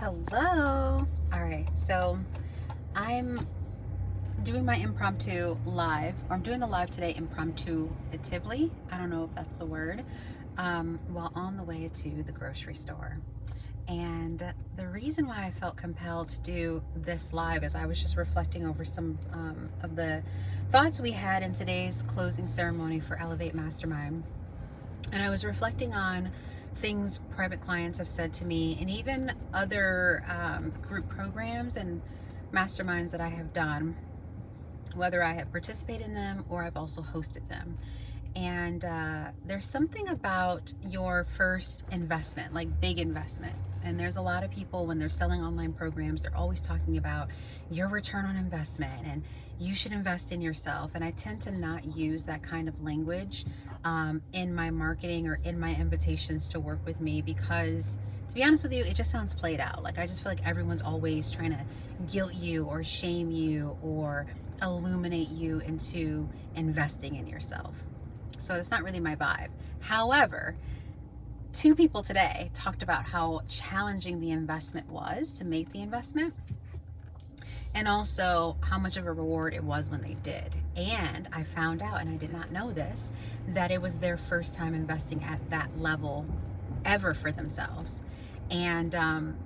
Hello. All right, so I'm doing my impromptu live, or I'm doing the live today impromptu-atively. I don't know if that's the word, while on the way to the grocery store. And the reason why I felt compelled to do this live is I was just reflecting over some of the thoughts we had in today's closing ceremony for Elevate Mastermind. And I was reflecting on things private clients have said to me, and even other group programs and masterminds that I have done, whether I have participated in them or I've also hosted them. And there's something about your first investment, like big investment. And there's a lot of people when they're selling online programs, they're always talking about your return on investment and you should invest in yourself. And I tend to not use that kind of language in my marketing or in my invitations to work with me, because to be honest with you, it just sounds played out. Like I just feel like everyone's always trying to guilt you or shame you or illuminate you into investing in yourself. So that's not really my vibe. However, two people today talked about how challenging the investment was to make the investment, and also how much of a reward it was when they did. And I found out, and I did not know this, that it was their first time investing at that level ever for themselves. And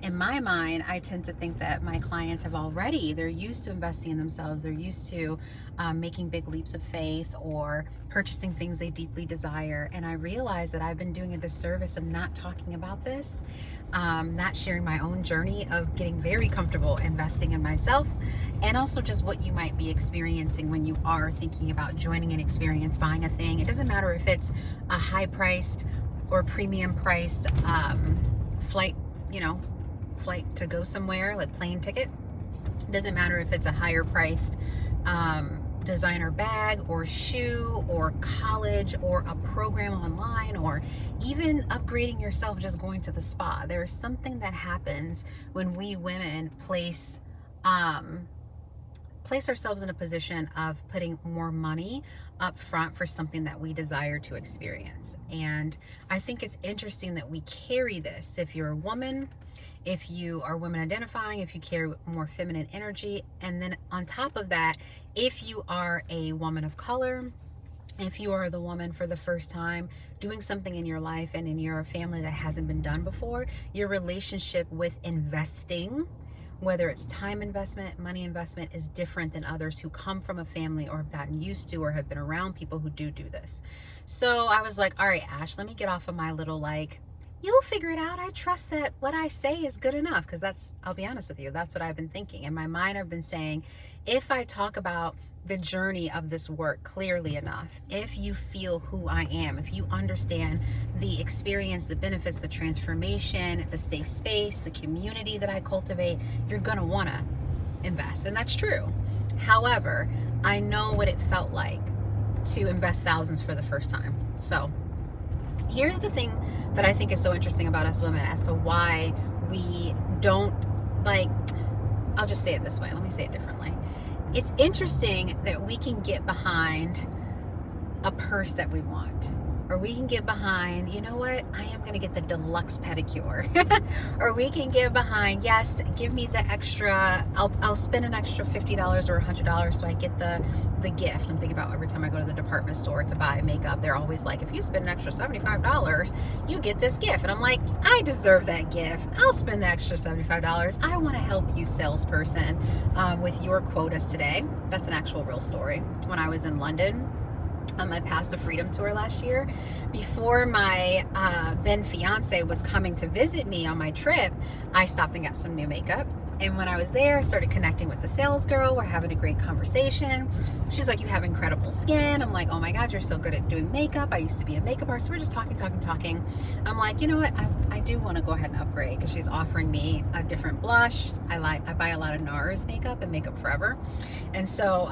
in my mind, I tend to think that my clients they're used to investing in themselves. They're used to making big leaps of faith or purchasing things they deeply desire. And I realized that I've been doing a disservice of not talking about this, not sharing my own journey of getting very comfortable investing in myself, and also just what you might be experiencing when you are thinking about joining an experience, buying a thing. It doesn't matter if it's a high-priced or premium-priced flight to go somewhere, like plane ticket. It doesn't matter if it's a higher priced designer bag or shoe or college or a program online, or even upgrading yourself, just going to the spa. There's something that happens when we women place ourselves in a position of putting more money up front for something that we desire to experience. And I think it's interesting that we carry this. If you're a woman, if you are women identifying, if you carry more feminine energy, and then on top of that, if you are a woman of color, if you are the woman for the first time doing something in your life and in your family that hasn't been done before, your relationship with investing, whether it's time investment, money investment, is different than others who come from a family or have gotten used to or have been around people who do this. So I was like, all right, Ash, let me get off of my little you'll figure it out. I trust that what I say is good enough, because I'll be honest with you, that's what I've been thinking. In my mind, I've been saying, if I talk about the journey of this work clearly enough, if you feel who I am, if you understand the experience, the benefits, the transformation, the safe space, the community that I cultivate, you're going to want to invest. And that's true. However, I know what it felt like to invest thousands for the first time. So here's the thing that I think is so interesting about us women as to why we don't I'll just say it this way. Let me say it differently. It's interesting that we can get behind a purse that we want, or we can get behind, you know what, I am going to get the deluxe pedicure, or we can get behind, yes, give me the extra, I'll spend an extra $50 or $100 so I get the gift. I'm thinking about every time I go to the department store to buy makeup, they're always like, if you spend an extra $75, you get this gift. And I'm like, I deserve that gift. I'll spend the extra $75. I want to help you, salesperson, with your quotas today. That's an actual real story. When I was in London on my Path to Freedom tour last year, before my then fiance was coming to visit me on my trip, I stopped and got some new makeup. And when I was there, I started connecting with the sales girl. We're having a great conversation. She's like, you have incredible skin. I'm like, oh my God, you're so good at doing makeup. I used to be a makeup artist. We're just talking. I'm like, you know what? I do want to go ahead and upgrade, because she's offering me a different blush. I buy a lot of NARS makeup and Makeup Forever. And so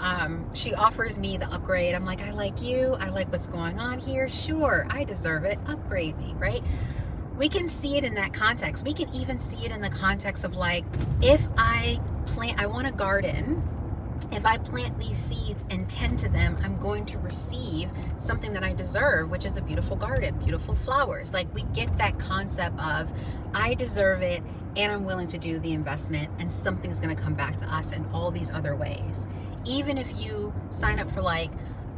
she offers me the upgrade. I'm like, I like you. I like what's going on here. Sure, I deserve it. Upgrade me, right? We can see it in that context. We can even see it in the context of if I want a garden, if I plant these seeds and tend to them, I'm going to receive something that I deserve, which is a beautiful garden, beautiful flowers. We get that concept of I deserve it and I'm willing to do the investment, and something's going to come back to us in all these other ways. Even if you sign up for like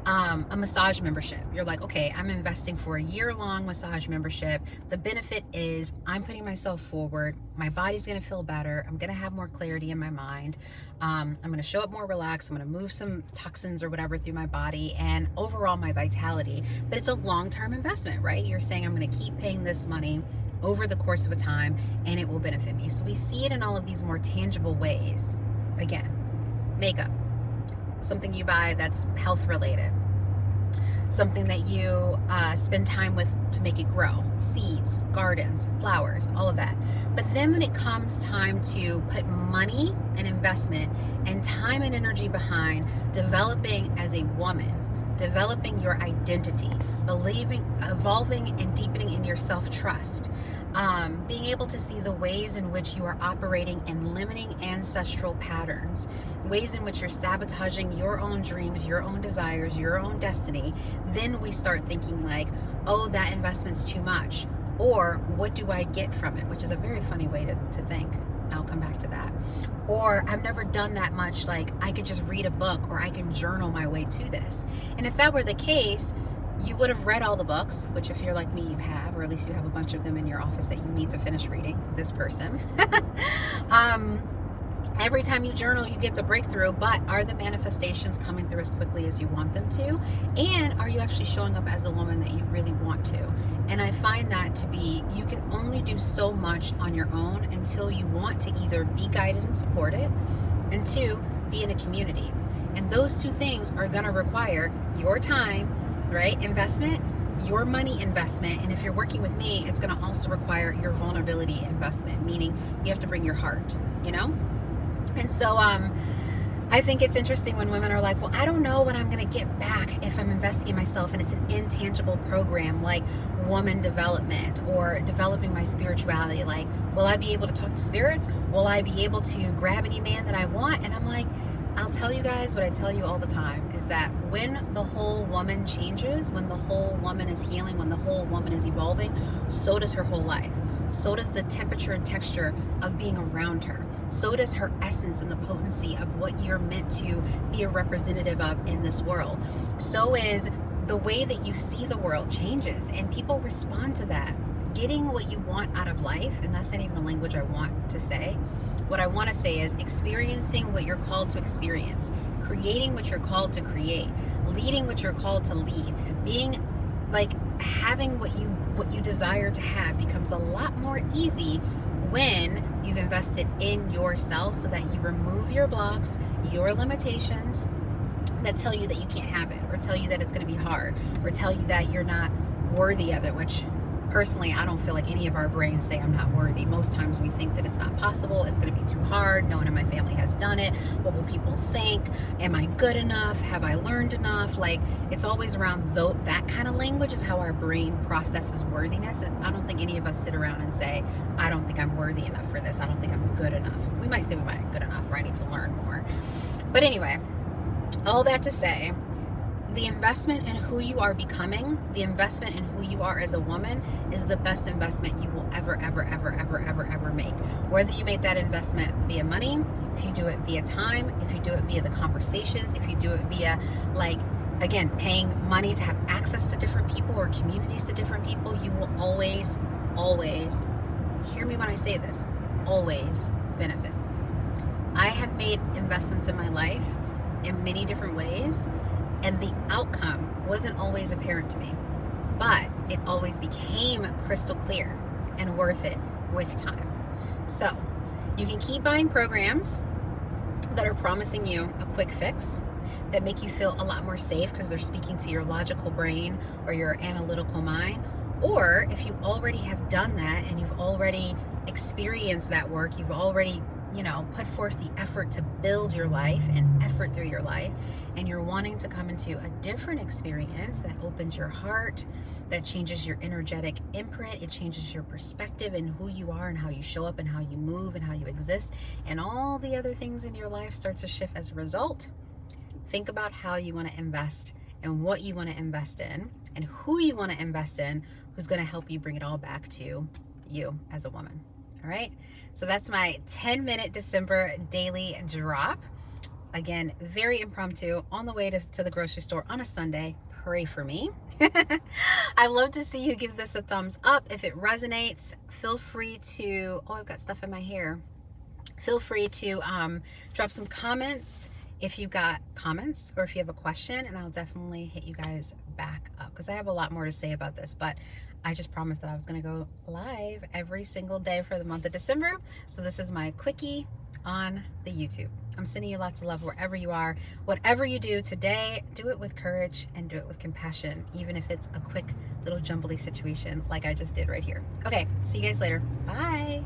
a massage membership, you're like, okay, I'm investing for a year-long massage membership. The benefit is I'm putting myself forward. My body's going to feel better. I'm going to have more clarity in my mind. I'm going to show up more relaxed. I'm going to move some toxins or whatever through my body, and overall my vitality. But it's a long-term investment, right? You're saying I'm going to keep paying this money over the course of a time, and it will benefit me. So we see it in all of these more tangible ways. Again, makeup, something you buy that's health related, something that you spend time with to make it grow, seeds, gardens, flowers, all of that. But then when it comes time to put money and investment and time and energy behind developing as a woman, developing your identity, evolving and deepening in your self-trust, being able to see the ways in which you are operating in limiting ancestral patterns, ways in which you're sabotaging your own dreams, your own desires, your own destiny, then we start thinking like, oh, that investment's too much, or what do I get from it, which is a very funny way to think. I'll come back to that. Or I've never done that much, like I could just read a book or I can journal my way to this. And if that were the case, you would have read all the books, which if you're like me, you have, or at least you have a bunch of them in your office that you need to finish reading, this person. Every time you journal, you get the breakthrough, but are the manifestations coming through as quickly as you want them to? And are you actually showing up as the woman that you really want to? And I find that to be, you can only do so much on your own until you want to either be guided and supported, and two, be in a community. And those two things are going to require your time, right? Investment, your money investment. And if you're working with me, it's going to also require your vulnerability investment, meaning you have to bring your heart, you know? And so I think it's interesting when women are like, well, I don't know what I'm going to get back if I'm investing in myself, and it's an intangible program like woman development or developing my spirituality. Like, will I be able to talk to spirits? Will I be able to grab any man that I want? And I'm like, I'll tell you guys what I tell you all the time is that when the whole woman changes, when the whole woman is healing, when the whole woman is evolving, so does her whole life. So does the temperature and texture of being around her. So does her essence and the potency of what you're meant to be a representative of in this world. So is the way that you see the world changes, and people respond to that. Getting what you want out of life, and that's not even the language I want to say. What I want to say is experiencing what you're called to experience, creating what you're called to create, leading what you're called to lead, being like having what you desire to have becomes a lot more easy when you've invested in yourself, so that you remove your blocks, your limitations that tell you that you can't have it, or tell you that it's going to be hard, or tell you that you're not worthy of it, which personally, I don't feel like any of our brains say I'm not worthy. Most times we think that it's not possible, it's going to be too hard, no one in my family has done it, what will people think, am I good enough, have I learned enough? Like, it's always around that kind of language is how our brain processes worthiness. I don't think any of us sit around and say, I don't think I'm worthy enough for this, I don't think I'm good enough. We might say we might be good enough, or I need to learn more. But anyway, all that to say, the investment in who you are becoming, the investment in who you are as a woman, is the best investment you will ever make. Whether you make that investment via money, if you do it via time, if you do it via the conversations, if you do it via, like, again, paying money to have access to different people or communities to different people, you will always, hear me when I say this, always benefit. I have made investments in my life in many different ways, and the outcome wasn't always apparent to me, but it always became crystal clear and worth it with time. So you can keep buying programs that are promising you a quick fix, that make you feel a lot more safe because they're speaking to your logical brain or your analytical mind. Or if you already have done that and you've already experienced that work, you've already put forth the effort to build your life and effort through your life, and you're wanting to come into a different experience that opens your heart, that changes your energetic imprint, it changes your perspective and who you are and how you show up and how you move and how you exist, and all the other things in your life start to shift as a result. Think about how you want to invest and what you want to invest in and who you want to invest in, who's going to help you bring it all back to you as a woman. All right. So that's my 10-minute December daily drop. Again, very impromptu, on the way to the grocery store on a Sunday. Pray for me. I'd love to see you give this a thumbs up. If it resonates, feel free to, oh, I've got stuff in my hair. Feel free to drop some comments if you got comments or if you have a question, and I'll definitely hit you guys back up because I have a lot more to say about this, but I just promised that I was going to go live every single day for the month of December. So this is my quickie on the YouTube. I'm sending you lots of love wherever you are. Whatever you do today, do it with courage and do it with compassion, even if it's a quick little jumbly situation like I just did right here. Okay, see you guys later. Bye.